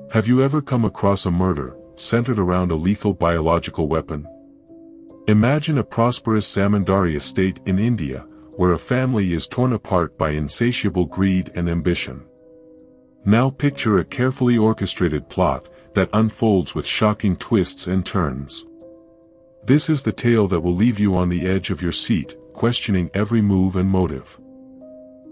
Have you ever come across a murder centered around a lethal biological weapon? Imagine a prosperous zamindari estate in India, where a family is torn apart by insatiable greed and ambition. Now picture a carefully orchestrated plot that unfolds with shocking twists and turns. This is the tale that will leave you on the edge of your seat, questioning every move and motive.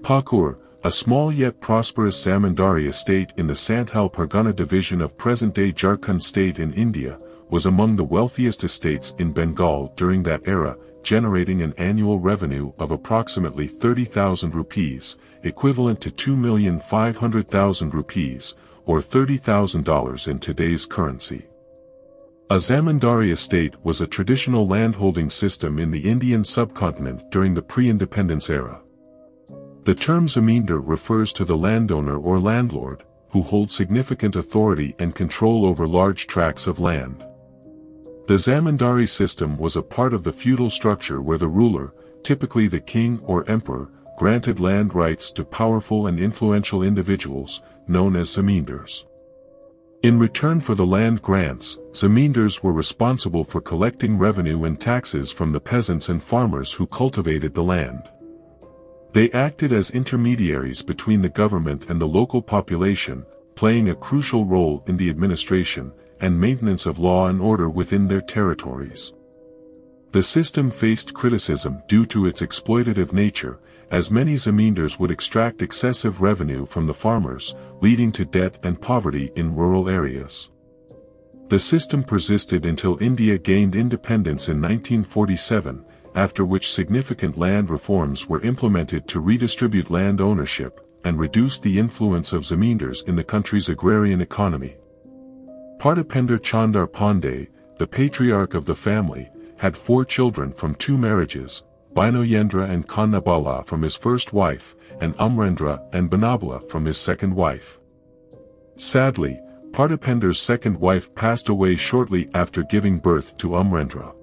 Pakur, a small yet prosperous zamindari estate in the Santhal Pargana division of present-day Jharkhand state in India, was among the wealthiest estates in Bengal during that era, generating an annual revenue of approximately 30,000 rupees, equivalent to 2,500,000 rupees, or $30,000 in today's currency. A zamindari estate was a traditional landholding system in the Indian subcontinent during the pre-independence era. The term zamindar refers to the landowner or landlord, who holds significant authority and control over large tracts of land. The zamindari system was a part of the feudal structure where the ruler, typically the king or emperor, granted land rights to powerful and influential individuals, known as zamindars. In return for the land grants, zamindars were responsible for collecting revenue and taxes from the peasants and farmers who cultivated the land. They acted as intermediaries between the government and the local population, playing a crucial role in the administration and maintenance of law and order within their territories. The system faced criticism due to its exploitative nature, as many zamindars would extract excessive revenue from the farmers, leading to debt and poverty in rural areas. The system persisted until India gained independence in 1947, after which significant land reforms were implemented to redistribute land ownership and reduce the influence of zamindars in the country's agrarian economy. Partipender Chandar Pandey, the patriarch of the family, had 4 children from 2 marriages, Binoyendra and Kannabala from his first wife, and Amarendra and Banabala from his second wife. Sadly, Partipender's second wife passed away shortly after giving birth to Amarendra.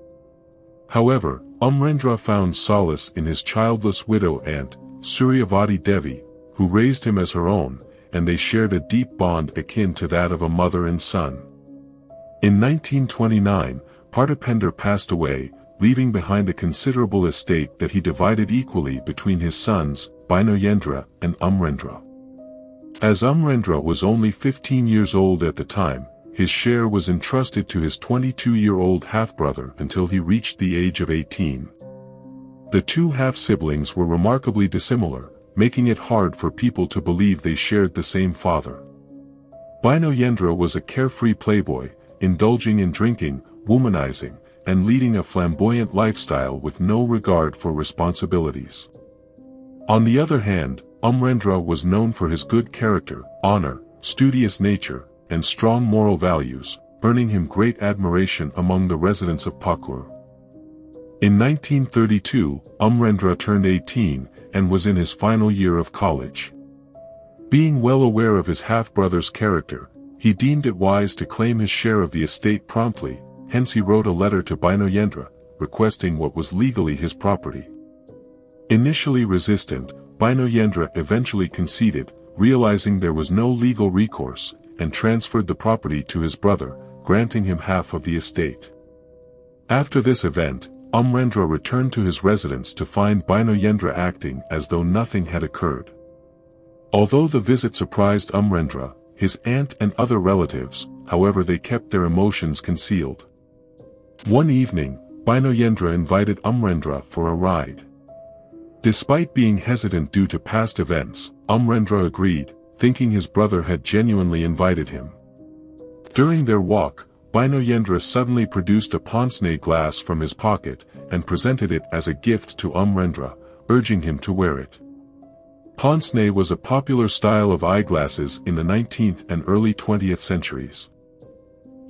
However, Amarendra found solace in his childless widow aunt, Suryavati Devi, who raised him as her own, and they shared a deep bond akin to that of a mother and son. In 1929, Partipender passed away, leaving behind a considerable estate that he divided equally between his sons, Binoyendra and Amarendra. As Amarendra was only 15 years old at the time, his share was entrusted to his 22-year-old half-brother until he reached the age of 18. The 2 half-siblings were remarkably dissimilar, making it hard for people to believe they shared the same father. Binoyendra was a carefree playboy, indulging in drinking, womanizing, and leading a flamboyant lifestyle with no regard for responsibilities. On the other hand, Amarendra was known for his good character, honor, studious nature, and strong moral values, earning him great admiration among the residents of Pakur. In 1932, Amarendra turned 18, and was in his final year of college. Being well aware of his half-brother's character, he deemed it wise to claim his share of the estate promptly, hence he wrote a letter to Binoyendra, requesting what was legally his property. Initially resistant, Binoyendra eventually conceded, realizing there was no legal recourse, and transferred the property to his brother, granting him half of the estate. After this event, Amarendra returned to his residence to find Binoyendra acting as though nothing had occurred. Although the visit surprised Amarendra, his aunt and other relatives, however, they kept their emotions concealed. One evening, Binoyendra invited Amarendra for a ride. Despite being hesitant due to past events, Amarendra agreed, thinking his brother had genuinely invited him. During their walk, Binoyendra suddenly produced a pince-nez glass from his pocket, and presented it as a gift to Amarendra, urging him to wear it. Pince-nez was a popular style of eyeglasses in the 19th and early 20th centuries.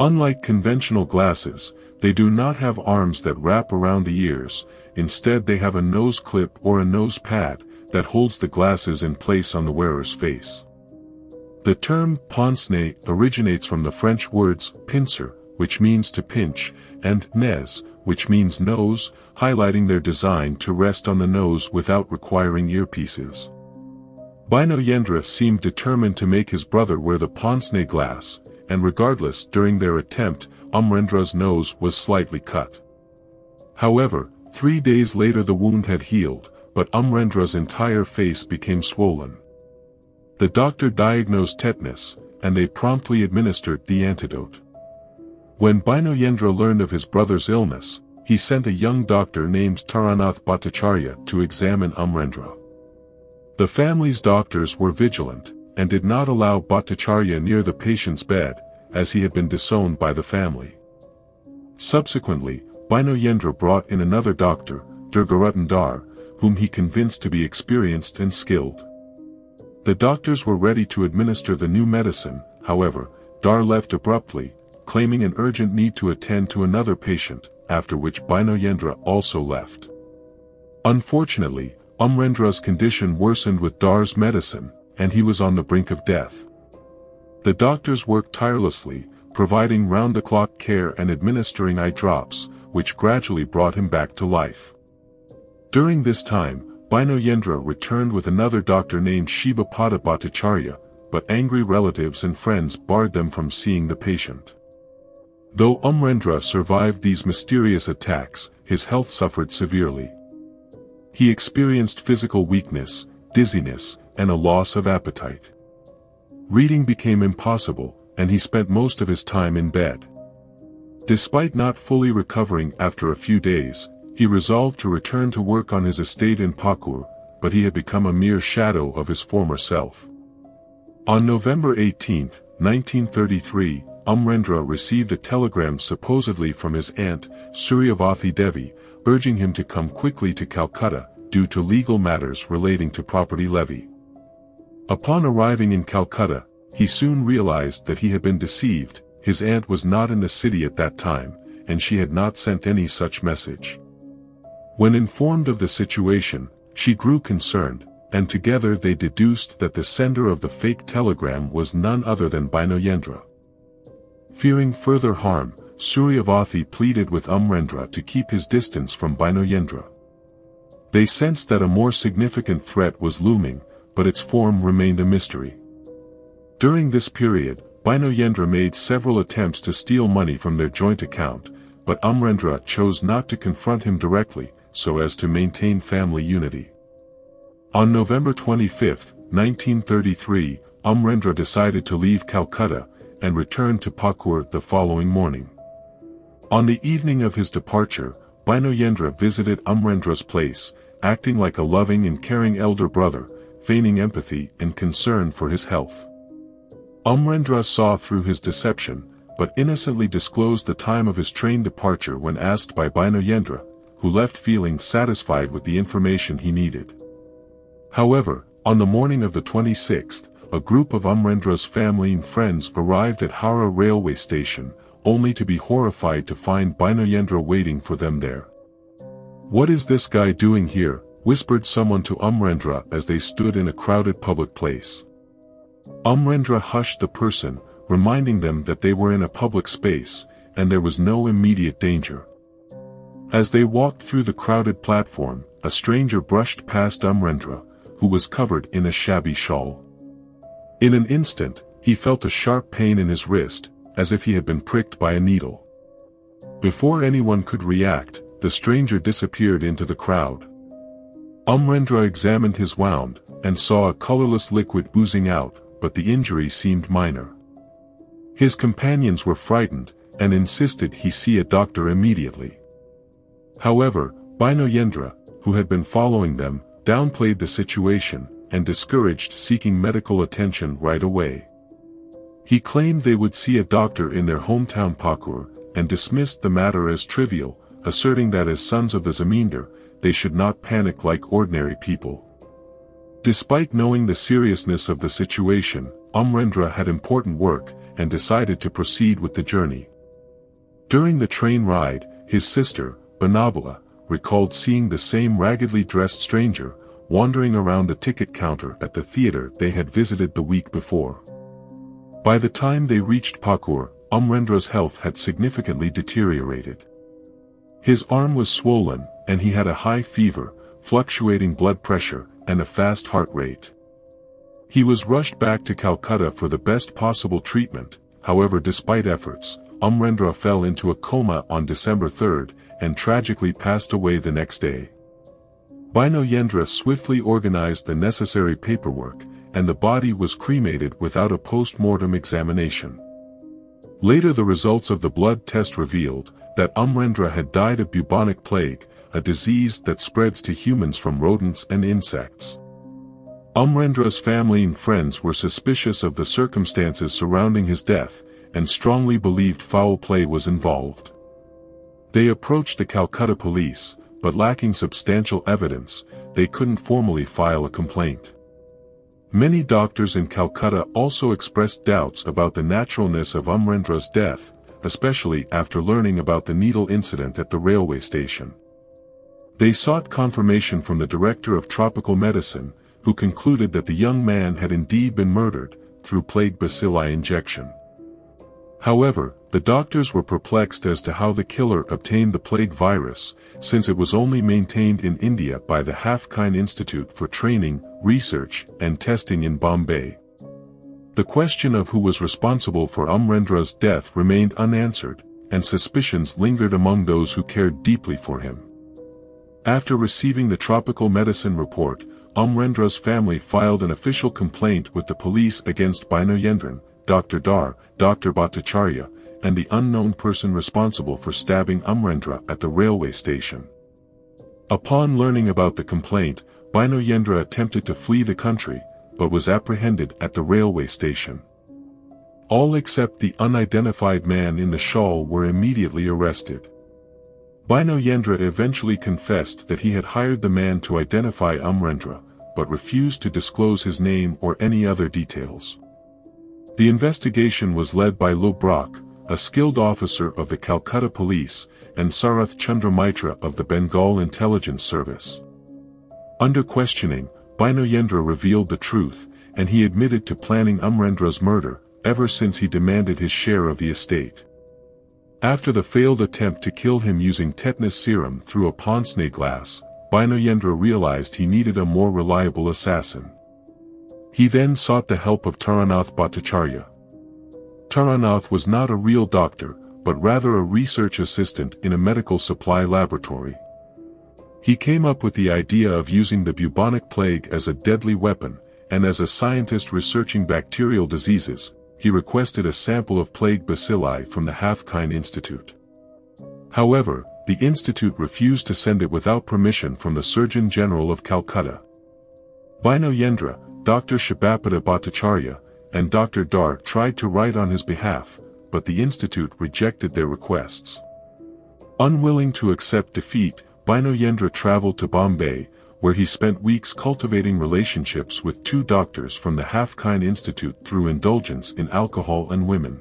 Unlike conventional glasses, they do not have arms that wrap around the ears, instead they have a nose clip or a nose pad that holds the glasses in place on the wearer's face. The term pince-nez originates from the French words pincer, which means to pinch, and nez, which means nose, highlighting their design to rest on the nose without requiring earpieces. Bioweapon seemed determined to make his brother wear the pince-nez glass, and regardless, during their attempt, Amarendra's nose was slightly cut. However, 3 days later the wound had healed, but Amarendra's entire face became swollen. The doctor diagnosed tetanus, and they promptly administered the antidote. When Bioweapon learned of his brother's illness, he sent a young doctor named Taranath Bhattacharya to examine Amarendra. The family's doctors were vigilant, and did not allow Bhattacharya near the patient's bed, as he had been disowned by the family. Subsequently, Bioweapon brought in another doctor, Durgaratan Dar, whom he convinced to be experienced and skilled. The doctors were ready to administer the new medicine, however, Dar left abruptly, claiming an urgent need to attend to another patient, after which Bioweapon also left. Unfortunately, Amarendra's condition worsened with Dar's medicine, and he was on the brink of death. The doctors worked tirelessly, providing round-the-clock care and administering eye drops, which gradually brought him back to life. During this time, Bioweapon returned with another doctor named Shivapada Bhattacharya, but angry relatives and friends barred them from seeing the patient. Though Amarendra survived these mysterious attacks, his health suffered severely. He experienced physical weakness, dizziness, and a loss of appetite. Reading became impossible, and he spent most of his time in bed. Despite not fully recovering after a few days, he resolved to return to work on his estate in Pakur, but he had become a mere shadow of his former self. On November 18, 1933, Amarendra received a telegram supposedly from his aunt, Suryavati Devi, urging him to come quickly to Calcutta, due to legal matters relating to property levy. Upon arriving in Calcutta, he soon realized that he had been deceived. His aunt was not in the city at that time, and she had not sent any such message. When informed of the situation, she grew concerned, and together they deduced that the sender of the fake telegram was none other than Bioweapon. Fearing further harm, Suryavati pleaded with Amarendra to keep his distance from Bioweapon. They sensed that a more significant threat was looming, but its form remained a mystery. During this period, Bioweapon made several attempts to steal money from their joint account, but Amarendra chose not to confront him directly, so as to maintain family unity. On November 25, 1933, Amarendra decided to leave Calcutta, and returned to Pakur the following morning. On the evening of his departure, Bioweapon visited Amarendra's place, acting like a loving and caring elder brother, feigning empathy and concern for his health. Amarendra saw through his deception, but innocently disclosed the time of his train departure when asked by Bioweapon, who left feeling satisfied with the information he needed. However, on the morning of the 26th, a group of Amarendra's family and friends arrived at Howrah railway station, only to be horrified to find Bioweapon waiting for them there. "What is this guy doing here?" whispered someone to Amarendra as they stood in a crowded public place. Amarendra hushed the person, reminding them that they were in a public space, and there was no immediate danger. As they walked through the crowded platform, a stranger brushed past Amarendra, who was covered in a shabby shawl. In an instant, he felt a sharp pain in his wrist, as if he had been pricked by a needle. Before anyone could react, the stranger disappeared into the crowd. Amarendra examined his wound, and saw a colorless liquid oozing out, but the injury seemed minor. His companions were frightened, and insisted he see a doctor immediately. However, Bioweapon, who had been following them, downplayed the situation, and discouraged seeking medical attention right away. He claimed they would see a doctor in their hometown Pakur, and dismissed the matter as trivial, asserting that as sons of the zamindar, they should not panic like ordinary people. Despite knowing the seriousness of the situation, Amarendra had important work, and decided to proceed with the journey. During the train ride, his sister, Banabala, recalled seeing the same raggedly dressed stranger, wandering around the ticket counter at the theater they had visited the week before. By the time they reached Pakur, Amarendra's health had significantly deteriorated. His arm was swollen, and he had a high fever, fluctuating blood pressure, and a fast heart rate. He was rushed back to Calcutta for the best possible treatment. However, despite efforts, Amarendra fell into a coma on December 3 and tragically passed away the next day. Bioweapon swiftly organized the necessary paperwork, and the body was cremated without a post-mortem examination. Later, the results of the blood test revealed that Amarendra had died of bubonic plague, a disease that spreads to humans from rodents and insects. Amarendra's family and friends were suspicious of the circumstances surrounding his death, and strongly believed foul play was involved. They approached the Calcutta police, but lacking substantial evidence, they couldn't formally file a complaint. Many doctors in Calcutta also expressed doubts about the naturalness of Amarendra's death, especially after learning about the needle incident at the railway station. They sought confirmation from the director of tropical medicine, who concluded that the young man had indeed been murdered, through plague bacilli injection. However, the doctors were perplexed as to how the killer obtained the plague virus, since it was only maintained in India by the Haffkine Institute for Training, Research, and Testing in Bombay. The question of who was responsible for Amarendra's death remained unanswered, and suspicions lingered among those who cared deeply for him. After receiving the tropical medicine report, Amarendra's family filed an official complaint with the police against Bioweapon, Dr. Dar, Dr. Bhattacharya, and the unknown person responsible for stabbing Amarendra at the railway station. Upon learning about the complaint, Bioweapon attempted to flee the country, but was apprehended at the railway station. All except the unidentified man in the shawl were immediately arrested. Bioweapon eventually confessed that he had hired the man to identify Amarendra, but refused to disclose his name or any other details. The investigation was led by Lo Brock, a skilled officer of the Calcutta Police, and Sarath Chandra Mitra of the Bengal Intelligence Service. Under questioning, Bioweapon revealed the truth, and he admitted to planning Amarendra's murder, ever since he demanded his share of the estate. After the failed attempt to kill him using tetanus serum through a pince-nez glass, Bioweapon realized he needed a more reliable assassin. He then sought the help of Taranath Bhattacharya. Taranath was not a real doctor, but rather a research assistant in a medical supply laboratory. He came up with the idea of using the bubonic plague as a deadly weapon, and as a scientist researching bacterial diseases, he requested a sample of plague bacilli from the Haffkine Institute. However, the institute refused to send it without permission from the Surgeon General of Calcutta. Bioweapon, Dr. Shibapada Bhattacharya, and Dr. Dar tried to write on his behalf, but the institute rejected their requests. Unwilling to accept defeat, Bioweapon traveled to Bombay, where he spent weeks cultivating relationships with two doctors from the Haffkine Institute through indulgence in alcohol and women.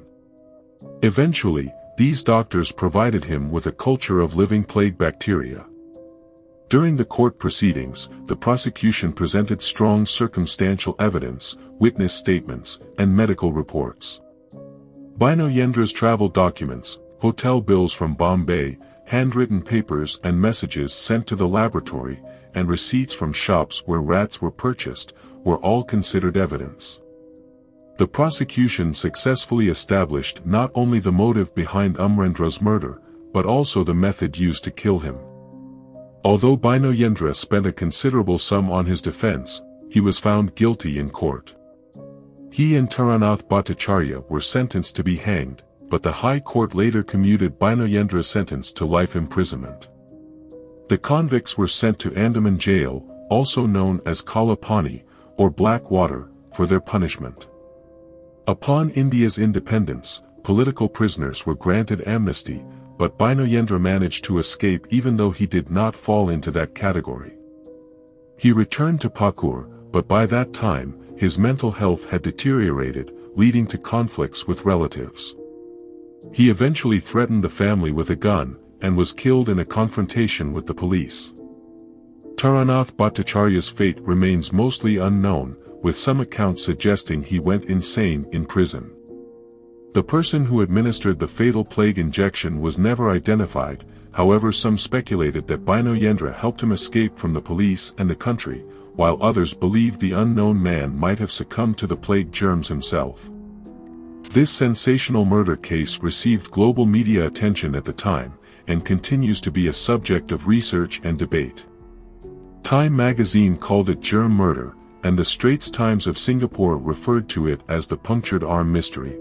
Eventually, these doctors provided him with a culture of living plague bacteria. During the court proceedings, the prosecution presented strong circumstantial evidence, witness statements, and medical reports. Bioweapon's travel documents, hotel bills from Bombay, handwritten papers and messages sent to the laboratory, and receipts from shops where rats were purchased, were all considered evidence. The prosecution successfully established not only the motive behind Amarendra's murder, but also the method used to kill him. Although Bioweapon spent a considerable sum on his defense, he was found guilty in court. He and Taranath Bhattacharya were sentenced to be hanged, but the High Court later commuted Bioweapon's sentence to life imprisonment. The convicts were sent to Andaman Jail, also known as Kala Pani, or Black Water, for their punishment. Upon India's independence, political prisoners were granted amnesty, but Bioweapon managed to escape even though he did not fall into that category. He returned to Pakur, but by that time, his mental health had deteriorated, leading to conflicts with relatives. He eventually threatened the family with a gun, and was killed in a confrontation with the police. Taranath Bhattacharya's fate remains mostly unknown, with some accounts suggesting he went insane in prison. The person who administered the fatal plague injection was never identified, however some speculated that Bioweapon helped him escape from the police and the country, while others believed the unknown man might have succumbed to the plague germs himself. This sensational murder case received global media attention at the time, and continues to be a subject of research and debate. Time magazine called it Germ Murder, and the Straits Times of Singapore referred to it as the punctured arm mystery.